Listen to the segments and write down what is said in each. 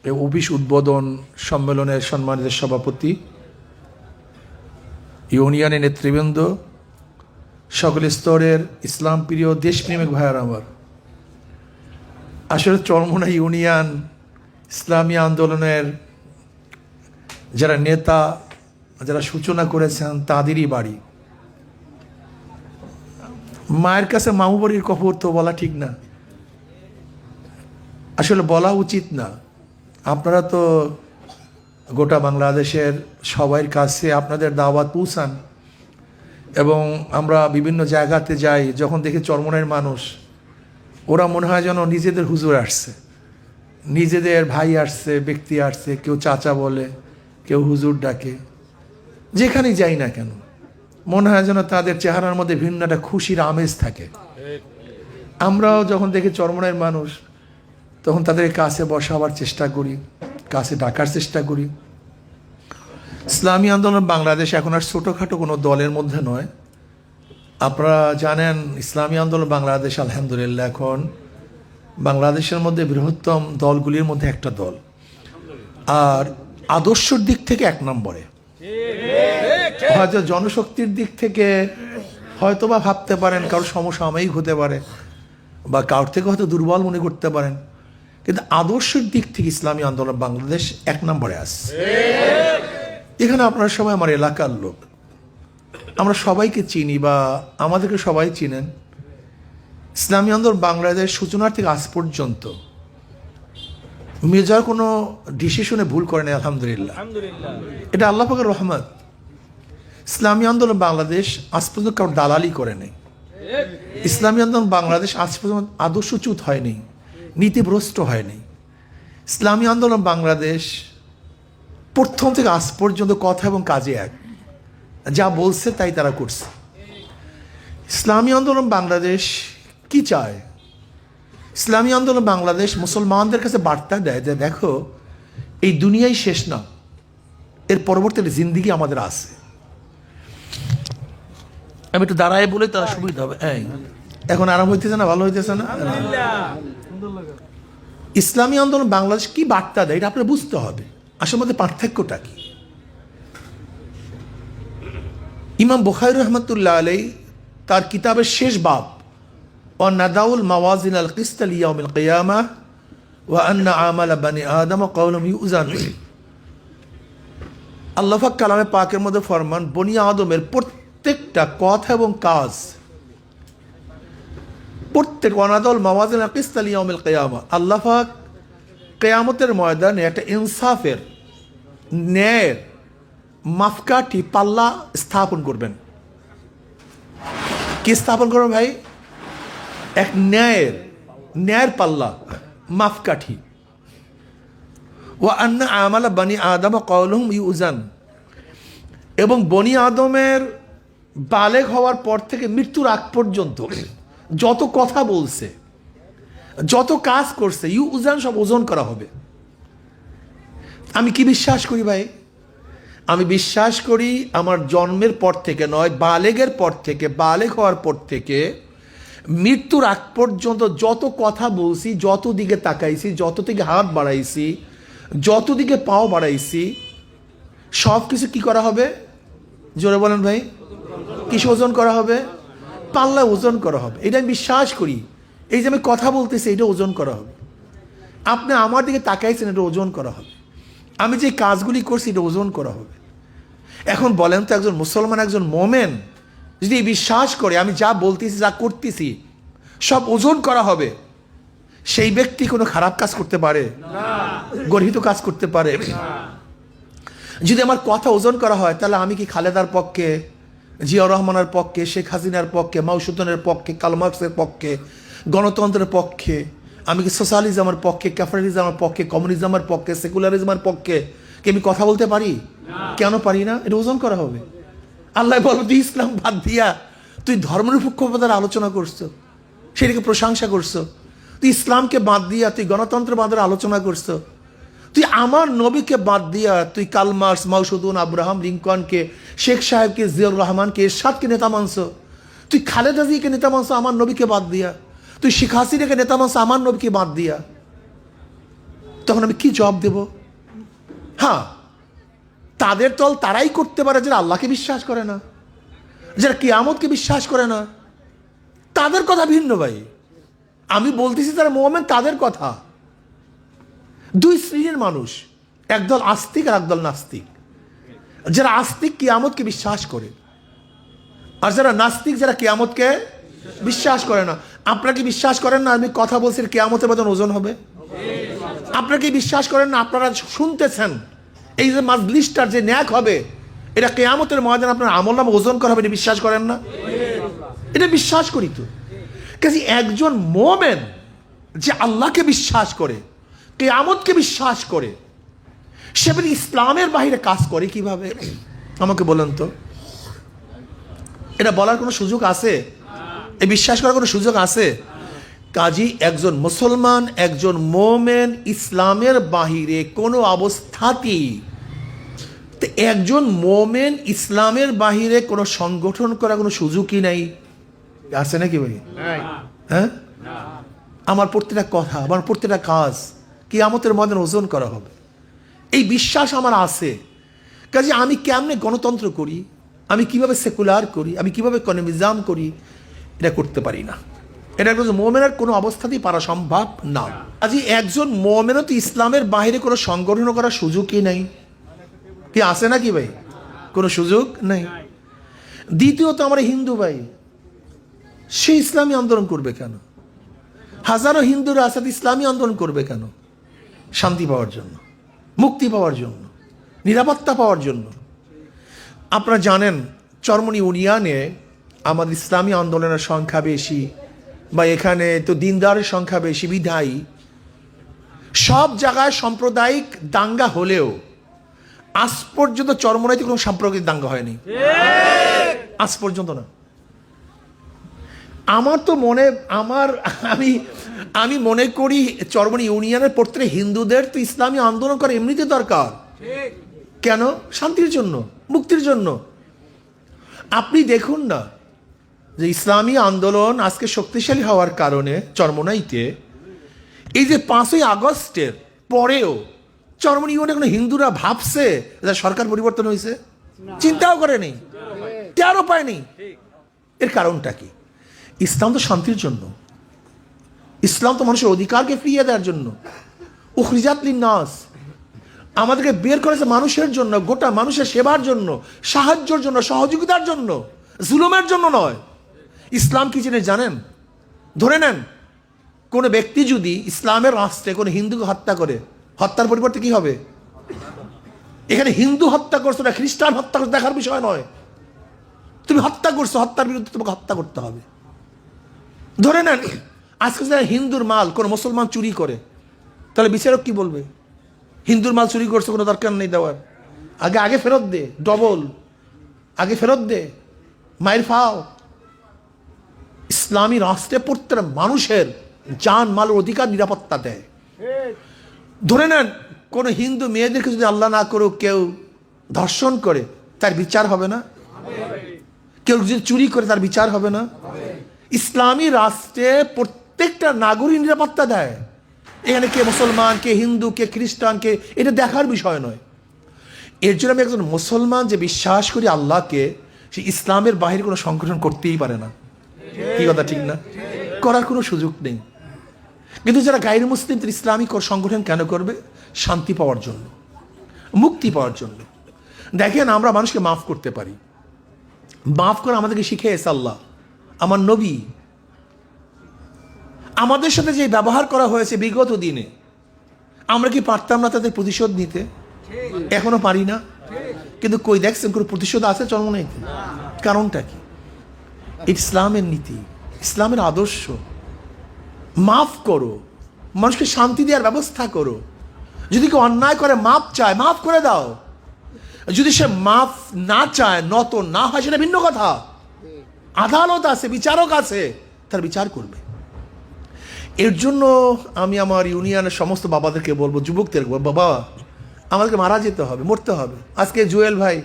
এই অফিস উদ্বোধন সম্মেলনের সম্মানিত সভাপতি, ইউনিয়নের নেতৃবৃন্দ, সকল স্তরের ইসলাম প্রিয় দেশপ্রেমিক ভাইয়ার আমার, আসলে চরমোনা ইউনিয়ন ইসলামী আন্দোলনের যারা নেতা, যারা সূচনা করেছেন তাদেরই বাড়ি। মায়ের কাছে মামু বাড়ির খবর তো বলা ঠিক না, আসলে বলা উচিত না। আপনারা তো গোটা বাংলাদেশের সবার কাছে আপনাদের দাওয়াত পৌঁছান, এবং আমরা বিভিন্ন জায়গাতে যাই, যখন দেখি চরমোনার মানুষ, ওরা মনে হয় যেন নিজেদের হুজুর আসছে, নিজেদের ভাই আসছে, ব্যক্তি আসছে, কেউ চাচা বলে, কেউ হুজুর ডাকে। যেখানেই যাই না কেন মনে হয় যেন তাদের চেহারার মধ্যে ভিন্ন একটা খুশির আমেজ থাকে। আমরাও যখন দেখি চরমোনার মানুষ, তখন তাদের কাছে বসাবার চেষ্টা করি, কাছে ডাকার চেষ্টা করি। ইসলামী আন্দোলন বাংলাদেশ এখন আর ছোটোখাটো কোনো দলের মধ্যে নয়। আপনারা জানেন, ইসলামী আন্দোলন বাংলাদেশ আলহামদুলিল্লাহ এখন বাংলাদেশের মধ্যে বৃহত্তম দলগুলির মধ্যে একটা দল, আর আদর্শের দিক থেকে এক নম্বরে। হয়তো জনশক্তির দিক থেকে হয়তোবা ভাবতে পারেন কারোর সমসাময়িক হতে পারে, বা কারোর থেকে হয়তো দুর্বল মনে করতে পারেন, কিন্তু আদর্শের দিক থেকে ইসলামী আন্দোলন বাংলাদেশ এক নম্বরে আসছে। এখানে আপনারা সবাই আমার এলাকার লোক, আমরা সবাইকে চিনি বা আমাদেরকে সবাই চিনেন। ইসলামী আন্দোলন বাংলাদেশ সূচনার থেকে আজ পর্যন্ত মেজর কোনো ডিসিশনে ভুল করেনি আলহামদুলিল্লাহ। এটা আল্লাহ পাকের রহমত। ইসলামী আন্দোলন বাংলাদেশ আজ পর্যন্ত কারোর দালালি করে নেই। ইসলামী আন্দোলন বাংলাদেশ আজ পর্যন্ত আদর্শচ্যুত হয়নি, নীতিভ্রষ্ট হয়নি। ইসলামী আন্দোলন বাংলাদেশ প্রথম থেকে আজ পর্যন্ত কথা এবং কাজে এক, যা বলছে তাই তারা করছে। ইসলামী আন্দোলন বাংলাদেশ কি চায়? ইসলামী আন্দোলন বাংলাদেশ মুসলমানদের কাছে বার্তা দেয় যে দেখো, এই দুনিয়াই শেষ না, এর পরবর্তী জিন্দিগি আমাদের আছে। আমি একটু দাঁড়ায় বলে তারা সুবিধা হবে। এখন আরাম হইতেছে না? ভালো হইতেছে না? ইসলামী আন্দোলন বাংলাদেশ কি বার্তা দেয় এটা আপনার বুঝতে হবে। আসলে মধ্যে পার্থক্যটা কি? ইমাম বুখারী রহমতুল্লাহ আলাই তার কিতাবের শেষ বাব, ওয়া নাদাউল মাওয়াজিন আল কিসত লিয়াউমিল কিয়ামাহ ওয়া আন্না আমালা বানি আদম কাওলুম ইউজান, আল্লাহ পাক কালামে পাকের মধ্যে ফরমান, বনি আদমের প্রত্যেকটা কথা এবং কাজ, প্রত্যেক ওয়া নাদাউল মাওয়াজিন আল কিসত লিয়াউমিল কিয়ামাহ, আল্লাহ পাক কিয়ামতের ময়দানে একটা ইনসাফের, ন্যায়ের মাপকাঠি পাল্লা স্থাপন করবেন। কি স্থাপন করবেন ভাই? এক ন্যায়ের পাল্লা, মাপকাঠি। ওয়া আন্না আমালা বানি আদম কাওলুহুম ইউজান, এবং বনি আদমের বালেগ হওয়ার পর থেকে মৃত্যুর আগ পর্যন্ত যত কথা বলছে, যত কাজ করছে, ইউজান, সব ওজন করা হবে। আমি কি বিশ্বাস করি ভাই? আমি বিশ্বাস করি আমার জন্মের পর থেকে নয়, বালেগের পর থেকে, বালেগ হওয়ার পর থেকে মৃত্যুর আগ পর্যন্ত যত কথা বলছি, যত দিকে তাকাইছি, যত দিকে হাত বাড়াইছি, যত দিকে পাও বাড়াইছি, সব কিছু কি করা হবে? জোরে বলেন ভাই, কিসে ওজন করা হবে? পাল্লা ওজন করা হবে। এটা আমি বিশ্বাস করি। এই যে আমি কথা বলতেছি, এটা ওজন করা হবে। আপনি আমার দিকে তাকাইছেন, এটা ওজন করা হবে। আমি যে কাজগুলি করছি, এটা ওজন করা হবে। এখন বলেন তো, একজন মুসলমান, একজন মোমেন যদি বিশ্বাস করে আমি যা বলতেছি, যা করতেছি সব ওজন করা হবে, সেই ব্যক্তি কোনো খারাপ কাজ করতে পারে? গর্হিত কাজ করতে পারে? যদি আমার কথা ওজন করা হয়, তাহলে আমি কি খালেদার পক্ষে, জিয়াউর রহমানের পক্ষে, শেখ হাসিনার পক্ষে, মাউসুদ্দিনের পক্ষে, কার্ল মার্কসের পক্ষে, গণতন্ত্রের পক্ষে, আমি কি সোশ্যালিজমের পক্ষে, ক্যাপিটালিজমের পক্ষে, কমিউনিজমের পক্ষে, সেকুলারিজমের পক্ষে কি আমি কথা বলতে পারি? কেন পারি না? এটা ওজন করা হবে। আল্লাহ বলবো, তুই ইসলাম বাদ দিয়া তুই ধর্মনিরপেক্ষতার আলোচনা করছো, সেটাকে প্রশংসা করছো। তুই ইসলামকে বাদ দিয়া তুই গণতন্ত্রবাদের আলোচনা করছো। তুই আমার নবীকে বাদ দিয়া তুই কার্ল মার্কস, মাউসুদ্দিন, আব্রাহাম লিঙ্কনকে, শেখ সাহেবকে, জিয়াউর রহমানকে, এরশাদকে নেতা মানছো। তুই খালেদা জিয়াকে নেতা মানছো আমার নবীকে বাদ দিয়া। তুই শেখ হাসিনাকে নেতা মানছো আমার নবীকে বাদ দিয়া। তখন আমি কি জবাব দেব? হ্যাঁ, তাদের দল তারাই করতে পারে যারা আল্লাহকে বিশ্বাস করে না, যারা কিয়ামতকে বিশ্বাস করে না। তাদের কথা ভিন্ন ভাই, আমি বলতেছি তারা মুমিন, তাদের কথা। দুই শ্রেণীর মানুষ, একদল আস্তিক আর একদল নাস্তিক। যারা আস্তিক কিয়ামতকে বিশ্বাস করে, আর যারা নাস্তিক যারা কিয়ামতকে বিশ্বাস করে না। আপনারা কি বিশ্বাস করেন না আমি কথা বলছি কিয়ামতের মতন ওজন হবে? আপনারা কি বিশ্বাস করেন না আপনারা শুনতেছেন এই যে মাজলিসটার যে ন্যাক হবে এটা কিয়ামতের ময়দানে আপনার আমলনামা ওজন করা হবে? এটা বিশ্বাস করেন না? এটা বিশ্বাস করি তো। কাজে একজন মুমিন যে আল্লাহকে বিশ্বাস করে, কিয়ামতকে বিশ্বাস করে, সে ইসলামের বাহিরে কাজ করে কিভাবে আমাকে বলেন তো? এটা বলার কোনো সুযোগ আছে? এই বিশ্বাস করার কোনো সুযোগ আছে? কাজী একজন মুসলমান, একজন মুমিন ইসলামের বাহিরে কোনো অবস্থাতেই, একজন মুমিন ইসলামের বাহিরে কোনো সংগঠন করার কোনো সুযোগই নাই। আছে নাকি ভাই? হ্যাঁ, আমার প্রত্যেকটা কথা, আমার প্রত্যেকটা কাজ কিয়ামতের ময়দানে ওজন করা হবে, এই বিশ্বাস আমার আছে। কাজে আমি কেমনে গণতন্ত্র করি, আমি কিভাবে সেকুলার করি, আমি কিভাবে কমিউনিজম করি, এটা করতে পারি না। এটা একজন মুমিনের কোনো অবস্থাতেই পারা সম্ভব না। কাজে একজন মুমিনও তো ইসলামের বাইরে কোনো সংগঠন করার সুযোগই নেই। কি আছে নাকি ভাই? কোনো সুযোগ নেই। দ্বিতীয়ত আমরা হিন্দু ভাই, সে ইসলামী আন্দোলন করবে কেন? হাজারো হিন্দুরা আছে, ইসলামী আন্দোলন করবে কেন? শান্তি পাওয়ার জন্য, মুক্তি পাওয়ার জন্য, নিরাপত্তা পাওয়ার জন্য। আপনারা জানেন চরমনি ইউনিয়নে আমাদের ইসলামী আন্দোলনের সংখ্যা বেশি, বা এখানে তো দিনদারের সংখ্যা বেশি বিধায়ী সব জায়গায় সাম্প্রদায়িক দাঙ্গা হলেও আজ পর্যন্ত চরমনাইতে কোনো সাম্প্রদায়িক দাঙ্গা হয়নি, আজ পর্যন্ত না। আমার তো মনে আমি মনে করি চরমনি ইউনিয়নের প্রত্যেক হিন্দুদের তো ইসলামী আন্দোলন করা এমনিতে দরকার। কেন? শান্তির জন্য, মুক্তির জন্য। আপনি দেখুন না যে ইসলামী আন্দোলন আজকে শক্তিশালী হওয়ার কারণে চরমনাইতে এই যে 5ই আগস্টের পরেও চরমনি ইউনিয়নে কোনো হিন্দুরা ভাবছে যে সরকার পরিবর্তন হয়েছে? চিন্তাও করেনি, টেরও পায়নি। এর কারণটা কি? ইসলাম তো শান্তির জন্য, ইসলাম তো মানুষের অধিকারকে ফিরিয়ে দেওয়ার জন্য। উখরিজাত লিন্নাস, আমাদেরকে বের করেছে মানুষের জন্য, গোটা মানুষের সেবার জন্য, সাহায্যের জন্য, সহযোগিতার জন্য, জুলুমের জন্য নয়। ইসলাম কি জিনিস জানেন? ধরে নেন কোনো ব্যক্তি যদি ইসলামের রাষ্ট্রে কোনো হিন্দুকে হত্যা করে, হত্যার পরিবর্তে কি হবে? এখানে হিন্দু হত্যা করছো না খ্রিস্টান হত্যা করছো দেখার বিষয় নয়। তুমি হত্যা করছো, হত্যার বিরুদ্ধে তোমাকে হত্যা করতে হবে। ধরে নেন আজকে যারা হিন্দুর মাল কোনো মুসলমান চুরি করে, তাহলে বিচারক কি বলবে? হিন্দুর মাল চুরি করছে, কোনো দরকার নেই দেওয়ার, আগে ফেরত দে, ডবল আগে ফেরত দে, মায়ের ফাও। ইসলামী রাষ্ট্রে প্রত্যেক মানুষের জান মালের অধিকার নিরাপত্তা দেয়। ধরে নেন কোনো হিন্দু মেয়েদেরকে যদি আল্লাহ না করুক কেউ ধর্ষণ করে, তার বিচার হবে না? কেউ যদি চুরি করে তার বিচার হবে না? ইসলামী রাষ্ট্রে প্রত্যেকটা নাগরিক নিরাপত্তা দেয়। এখানে কে মুসলমান, কে হিন্দু, কে খ্রিস্টান, কে এটা দেখার বিষয় নয়। এর জন্য আমি একজন মুসলমান যে বিশ্বাস করি আল্লাহকে, সে ইসলামের বাহিরে কোনো সংগঠন করতেই পারে না। কি কথা ঠিক না? করার কোনো সুযোগ নেই। কিন্তু যারা গায়ের মুসলিম ইসলামিক সংগঠন কেন করবে? শান্তি পাওয়ার জন্য, মুক্তি পাওয়ার জন্য। দেখেন আমরা মানুষকে মাফ করতে পারি, মাফ করে আমাদেরকে শিখিয়েছে আল্লাহ, আমার নবী। আমাদের সাথে যে ব্যবহার করা হয়েছে বিগত দিনে, আমরা কি পারতাম না তাদের প্রতিশোধ নিতে? এখনো পারি না। কিন্তু কই দেখছেন কোনো প্রতিশোধ আছে চরমনাইতে? কারণটা কি? ইসলামের নীতি, ইসলামের আদর্শ। মাফ করো, মানুষকে শান্তি দেওয়ার ব্যবস্থা করো। যদি কেউ অন্যায় করে মাফ চায়, মাফ করে দাও। যদি সে মাফ না চায়, নত না হয়, সেটা ভিন্ন কথা। আদালত আছে, বিচারক আছে, তার বিচার করবে। এর জন্য আমি আমার ইউনিয়নের সমস্ত বাবাদেরকে বলবো, যুবকদের বলবো, বাবা আমাদেরকে মারা যেতে হবে, মরতে হবে। আজকে জুয়েল ভাই,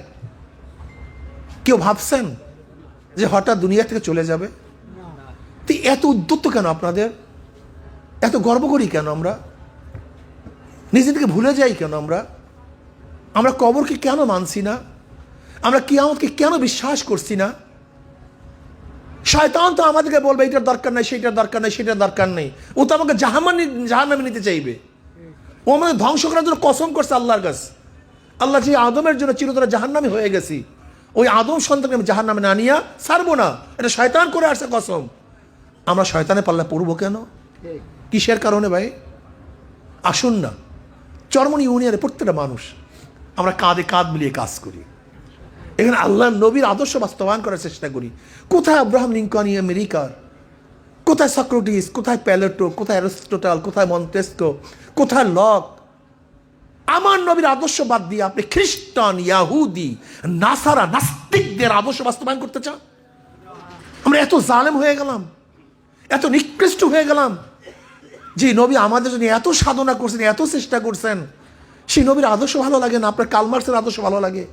কেউ ভাবছেন যে হঠাৎ দুনিয়া থেকে চলে যাবে? তো এত উদ্যত কেন আপনাদের? এত গর্ব করি কেন আমরা? নিজেদেরকে ভুলে যাই কেন আমরা কবরকে কেন মানছি না? আমরা কিয়ামতকে কেন বিশ্বাস করছি না? শয়তান তো আমাদেরকে বলবে এইটার দরকার নাই, সেইটার দরকার নাই, সেটার দরকার নেই। ও তো আমাকে জাহান্নামে নিতে চাইবে। ও আমাদের ধ্বংস করার জন্য কসম করছে আল্লাহর কাছে। আল্লাহ যে আদমের জন্য চিরতরে জাহান্নামে হয়ে গেছি, ওই আদম সন্তানকে আমি জাহান্নামে না নিয়ে ছাড়বো না, এটা শয়তান করে আসছে কসম। আমরা শয়তানের পাল্লা পড়বো কেন? কিসের কারণে ভাই? আসুন না, চরমনি ইউনিয়নের প্রত্যেকটা মানুষ আমরা কাঁধে কাঁধ মিলিয়ে কাজ করি। এখানে আল্লাহর নবীর আদর্শ বাস্তবায়ন করার চেষ্টা করি। কোথায় আব্রাহাম লিঙ্কন আমেরিকার, কোথায় সক্রেটিস, কোথায় প্যালেটো, কোথায় অ্যারিস্টটল, কোথায় মন্তেস্কো, কোথায় লক? আমার নবীর আদর্শ বাদ দিয়ে আপনি খ্রিস্টান, ইয়াহুদি, নাসারা, নাস্তিকদের আদর্শ বাস্তবায়ন করতে চান? আমরা এত জালেম হয়ে গেলাম, এত নিকৃষ্ট হয়ে গেলাম। যে নবী আমাদের জন্য এত সাধনা করছেন, এত চেষ্টা করছেন, সেই নবীর আদর্শ ভালো লাগে না? আপনার কার্ল মার্কসের আদর্শ ভালো লাগে,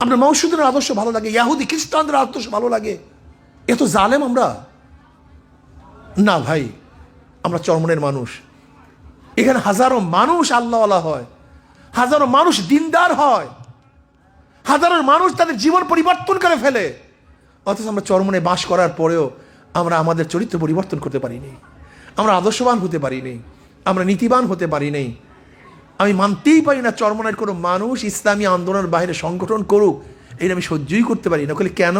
আপনার মৌসুদের আদর্শ ভালো লাগে, ইয়াহুদি খ্রিস্টানদের আদর্শ ভালো লাগে? এত জালেম আমরা না ভাই। আমরা চরমনের মানুষ। এখানে হাজারো মানুষ আল্লাহওয়ালা হয়, হাজারো মানুষ দিনদার হয়, হাজারো মানুষ তাদের জীবন পরিবর্তন করে ফেলে। অথচ আমরা চরমনে বাস করার পরেও আমরা আমাদের চরিত্র পরিবর্তন করতে পারিনি, আমরা আদর্শবান হতে পারিনি, আমরা নীতিবান হতে পারিনি। আমি মানতেই পারি না চরমনের কোনো মানুষ ইসলামী আন্দোলনের বাইরে সংগঠন করুক, এটা আমি সহ্যই করতে পারি না। বলে কেন?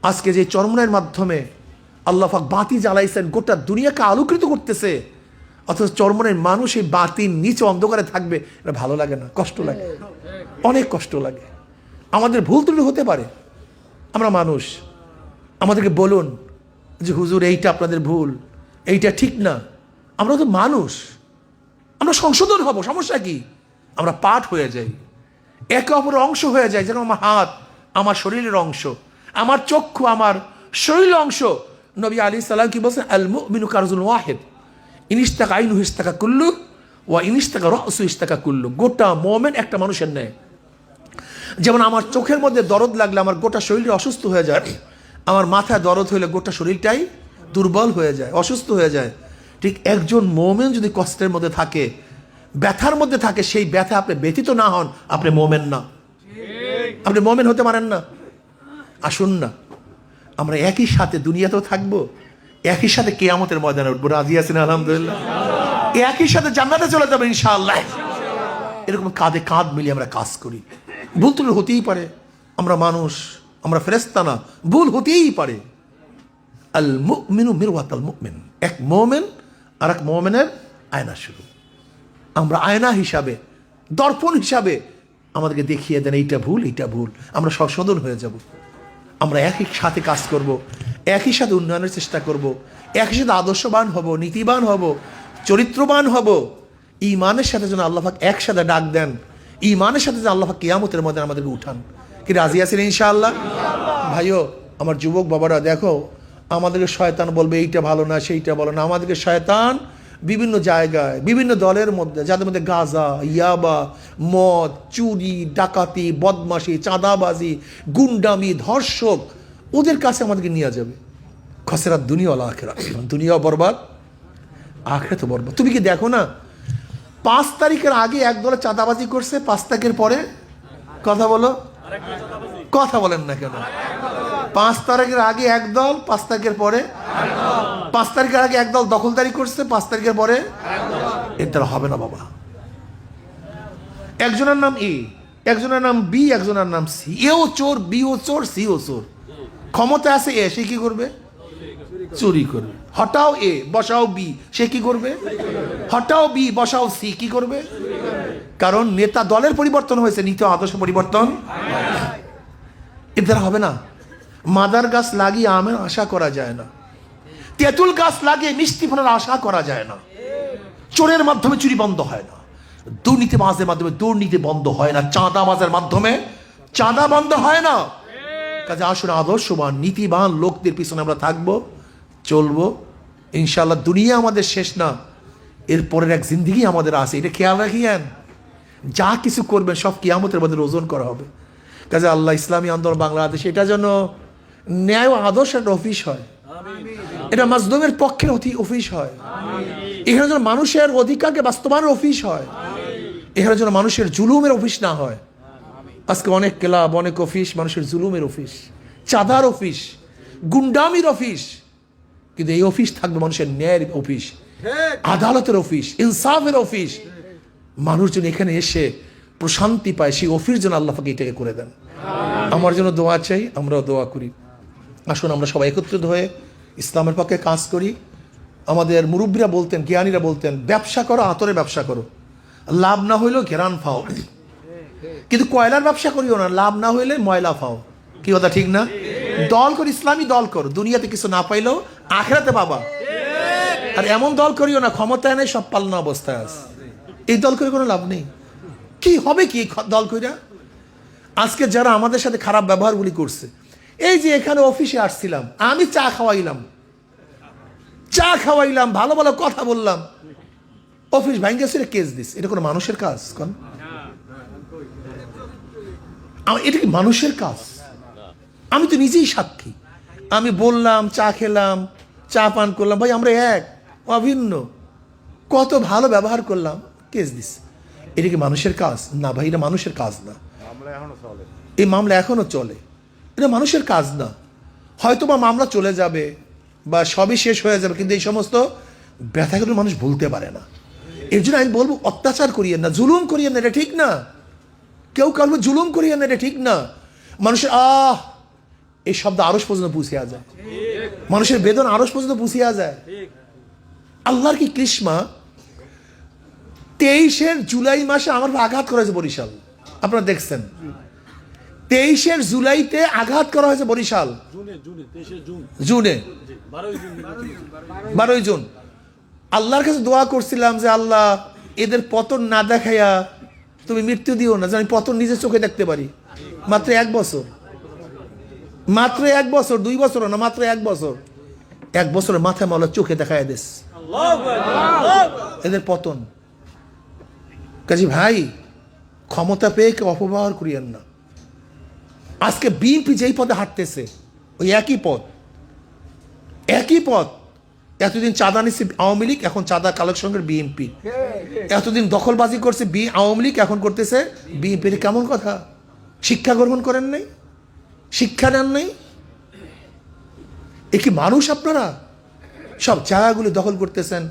আজকে যে চরমনের মাধ্যমে আল্লাহ পাক বাতি জ্বালাইছেন, গোটা দুনিয়াকে আলোকিত করতেছে, অথচ চরমনের মানুষ এই বাতির নিচে অন্ধকারে থাকবে, এটা ভালো লাগে না? কষ্ট লাগে, অনেক কষ্ট লাগে। আমাদের ভুল ত্রুটি হতে পারে, আমরা মানুষ। আমাদেরকে বলুন যে হুজুর এইটা আপনাদের ভুল, এইটা ঠিক না। আমরা তো মানুষ, আমরা সংশোধন হব, সমস্যা কি? আমরা পার্ট হয়ে যাই, একে অপরের অংশ হয়ে যায়। যেন আমার হাত আমার শরীরের অংশ, আমার চক্ষু আমার শরীরের অংশ। নবী আলী সাল্লাম কি বলছেন? আল মুমিনু কারজুল ওয়াহিদ, ইনিস্তাকা আইনু ইস্তাকা কুল্লু ওয়া ইনিস্তাকা রাসু ইস্তাকা কুল্লু। গোটা মোমেন একটা মানুষের ন্যায়। যেমন আমার চোখের মধ্যে দরদ লাগলে আমার গোটা শরীর অসুস্থ হয়ে যায়, আমার মাথায় দরদ হইলে গোটা শরীরটাই দুর্বল হয়ে যায়, অসুস্থ হয়ে যায়। ঠিক একজন মোমেন যদি কষ্টের মধ্যে থাকে, ব্যথার মধ্যে থাকে, সেই ব্যথা আপনি ব্যথিত না হন, আপনি মোমেন না, আপনি মোমেন হতে পারেন না। আসুন না, আমরা একই সাথে দুনিয়াতেও থাকবো, একই সাথে কিয়ামতের ময়দানে উঠবো। রাজি আছেন? আলহামদুলিল্লাহ। একই সাথে জান্নাতে চলে যাবো ইনশাআল্লাহ। এরকম কাঁধে কাঁধ মিলিয়ে আমরা কাজ করি। ভুল ত্রুটি হতেই পারে, আমরা মানুষ, আমরা ফেরেশতা না, ভুল হতেই পারে। আল মুমিনু মিরওয়াতুল মুমিন, এক মুমিন আর এক মুমিনের আয়না শুরু। আমরা আয়না হিসাবে, দর্পণ হিসাবে আমাদেরকে দেখিয়ে দেন এইটা ভুল, এইটা ভুল। আমরা সংশোধন হয়ে যাব। আমরা একই সাথে কাজ করব, একই সাথে উন্নয়নের চেষ্টা করব, একই সাথে আদর্শবান হব, নীতিবান হব, চরিত্রবান হব। ঈমানের সাথে যেন আল্লাহ পাক একসাথে ডাক দেন, ঈমানের সাথে যেন আল্লাহ পাক কিয়ামতের মধ্যে আমাদেরকে উঠান। কি রাজি আছেন ইনশাআল্লাহ? ভাইও, আমার যুবক বাবারা, দেখো আমাদেরকে শয়তান বলবে এইটা ভালো না, সেইটা ভালো না। আমাদেরকে শয়তান বিভিন্ন জায়গায়, বিভিন্ন দলের মধ্যে, যাদের মধ্যে গাঁজা, ইয়াবা, মদ, চুরি, ডাকাতি, বদমাশি, চাঁদাবাজি, গুন্ডামি, ধর্ষক, ওদের কাছে আমাদেরকে নিয়ে যাবে। খসেরাত দুনিয়া ওয়াল আখিরাত, দুনিয়াও বরবাদ, আখিরাত বরবাদ। তুমি কি দেখো না, 5 তারিখের আগে এক দলে চাঁদাবাজি করছে, 5 তারিখের পরে কথা বলো, কথা বলেন না কেন? 5 তারিখের আগে এক দল, 5 তারিখের পরে 5 তারিখের আগে এক দল দখলদারি করছে, 5 তারিখের পরে এর দ্বারা হবে না বাবা। একজনের নাম এ, একজনের নাম বি, একজনের নাম সি। এও চোর, বিও চোর, সিও চোর। ক্ষমতা আছে এ, সে কি করবে? চুরি করবে। হটাও এ, বসাও বি, সে কি করবে? হটাও বি, বসাও সি, কি করবে? কারণ নেতা দলের পরিবর্তন হয়েছে, নীতি আদর্শ পরিবর্তন এর দ্বারা হবে না। মাদার গাছ লাগিয়ে আমের আশা করা যায় না, তেঁতুল গাছ লাগিয়ে মিষ্টি ফলের আশা করা যায় না। চোরের মাধ্যমে চুরি বন্ধ হয় না, দুর্নীতিবাজের মাধ্যমে দুর্নীতি বন্ধ হয় না, চাঁদাবাজের মাধ্যমে চাঁদা বন্ধ হয় না। কাজে আসলে আদর্শবান নীতিবান লোকদের পিছনে আমরা থাকবো, চলবো ইনশাআল্লাহ। দুনিয়া আমাদের শেষ না, এরপরের এক জিন্দেগি আমাদের আছে, এটা খেয়াল রাখিয়েন। যা কিছু করবেন সব কিয়ামতের মধ্যে ওজন করা হবে। কাজে আল্লাহ ইসলামী আন্দোলন বাংলাদেশ এটা যেন ন্যায় ও আদর্শের অফিস হয়, এটা মাজলুমের পক্ষের অফিস হয়, এখানে যেন মানুষের অধিকারকে বাস্তবায়নের অফিস হয়, এখানে যেন মানুষের জুলুমের অফিস না হয়। আজকে অনেক ক্লাব, অনেক অফিস মানুষের জুলুমের অফিস, চাঁদার অফিস, গুন্ডামির অফিস। কিন্তু এই অফিস থাকবে মানুষের ন্যায়ের অফিস, আদালতের অফিস, ইনসাফের অফিস। মানুষজন এখানে এসে প্রশান্তি পায়, সেই অফিস যেন আল্লাহ পাক এটাকে করে দেন। আমার জন্য দোয়া চাই, আমরাও দোয়া করি। আসুন আমরা সবাই একত্রিত হয়ে ইসলামের পক্ষে কাজ করি। আমাদের মুরব্বীরা বলতেন, জ্ঞানীরা বলতেন, ব্যবসা করো, আতরে ব্যবসা করো, লাভ না হইলেও ঘেরান ফাও, কিন্তু কয়লার ব্যবসা করিও না, লাভ না হইলে ময়লা ফাও। কি কথা ঠিক না? দল কর, ইসলামী দল করো, দুনিয়াতে কিছু না পাইলেও আখেরাতে বাবা। আর এমন দল করিও না ক্ষমতায় নেই, সব পালনা অবস্থায় আছে। এই দল করে কোনো লাভ নেই। কি হবে কি দল কইরা? আজকে যারা আমাদের সাথে খারাপ ব্যবহারগুলি করছে, এই যে এখানে অফিসে আসছিলাম, আমি চা খাওয়াইলাম, ভালো ভালো কথা বললাম, অফিস ভাঙ্গে ছেড়ে কেস দিস, এটা কোনো মানুষের কাজ? কোন এটা কি মানুষের কাজ? আমি তো নিজেই সাক্ষী। আমি বললাম, চা খেলাম, চা পান করলাম, ভাই আমরা এক, অভিন্ন, কত ভালো ব্যবহার করলাম, কেস দিস। এটা কি মানুষের কাজ? না ভাই, এটা মানুষের কাজ না। এই মামলা এখনো চলে, এটা মানুষের কাজ না। হয়তো বা মামলা চলে যাবে বা সবই শেষ হয়ে যাবে, কিন্তু এই সমস্ত ব্যথাগুলো মানুষ ভুলতে পারে না। এর জন্য আমি বলবো, অত্যাচার করিয়েন না, জুলুম করিয়েন না, এটা ঠিক না। কেউ কারো জুলুম করিয়েন না, এটা ঠিক না। মানুষের এই শব্দ আরশ পর্যন্ত পুষিয়া যায়, মানুষের বেদন আরশ পর্যন্ত পুষিয়া যায়। আল্লাহর কি কৃষ্মা! 23 জুলাই মাসে আমার আঘাত করা হয়েছে বরিশাল, আপনারা দেখছেন। 23 জুলাইতে আঘাত করা হয়েছে বরিশাল, জুনে 12 জুন। আল্লাহর কাছে দোয়া করছিলাম যে আল্লাহ এদের পতন না দেখাইয়া তুমি মৃত্যু দিও না, যেন আমি পতন নিজের চোখে দেখতে পারি। মাত্র 1 বছর, মাত্র 1 বছর, 2 বছর না, মাত্র 1 বছর। 1 বছরের মাথায় মাওলা চোখে দেখায় দিস এদের পতন। কাজী ভাই, ক্ষমতা পেয়ে কেউ অপব্যবহার করিয়েন না। আজকে বিএনপি যেই পদে হাঁটতেছে, ওই একই পথ। এতদিন চাঁদা নিচ্ছে আওয়ামী লীগ, এখন চাঁদা কালেকশনের বিএনপি। এতদিন দখলবাজি করছে আওয়ামী লীগ, এখন করতেছে বিএনপি। কেমন কথা? শিক্ষা গ্রহণ করেন নাই, শিক্ষা নেন নাই? এ কি মানুষ? আপনারা সব জায়গাগুলি দখল করতেছেন,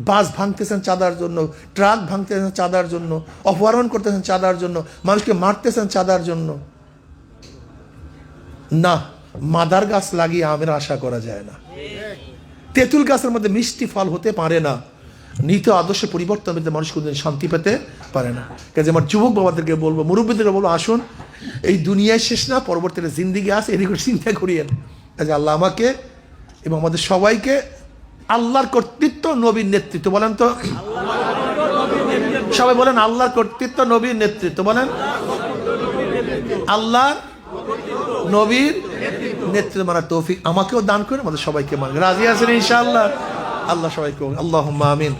বাস ভাঙতেছেন চাঁদার জন্য, ট্রাক ভাঙতেছেন চাঁদার জন্য, অপহরণ করতেছেন চাঁদার জন্য, মানুষকে মারতেছেন চাঁদার জন্য। না, মাদার গাছ লাগিয়ে আমের আশা করা যায় না, তেঁতুল গাছের মধ্যে মিষ্টি ফল হতে পারে না। নীতি আদর্শে পরিবর্তন পেতে মানুষ কোনদিন শান্তি পেতে পারে না। কাজে আমার যুবক বাবাদেরকে বলবো, মুরব্বীদেরকে বলবো, আসুন, এই দুনিয়ায় শেষ না, পরবর্তীতে জিন্দিগি আছে, এদিকে চিন্তা করিয়েন। কাজে আল্লাহ আমাকে এবং আমাদের সবাইকে আল্লাহর কর্তৃত্ব, নবীর নেতৃত্ব, বলেন তো সবাই, বলেন আল্লাহর কর্তৃত্ব, নবীর নেতৃত্ব, বলেন আল্লাহ নবীর নেতৃত্ব মানার তৌফিক আমাকেও দান করে, আমাদের সবাইকে মান। রাজি আছেন ইনশাআল্লাহ? আল্লাহ সবাইকে, আল্লাহুম্মা আমিন।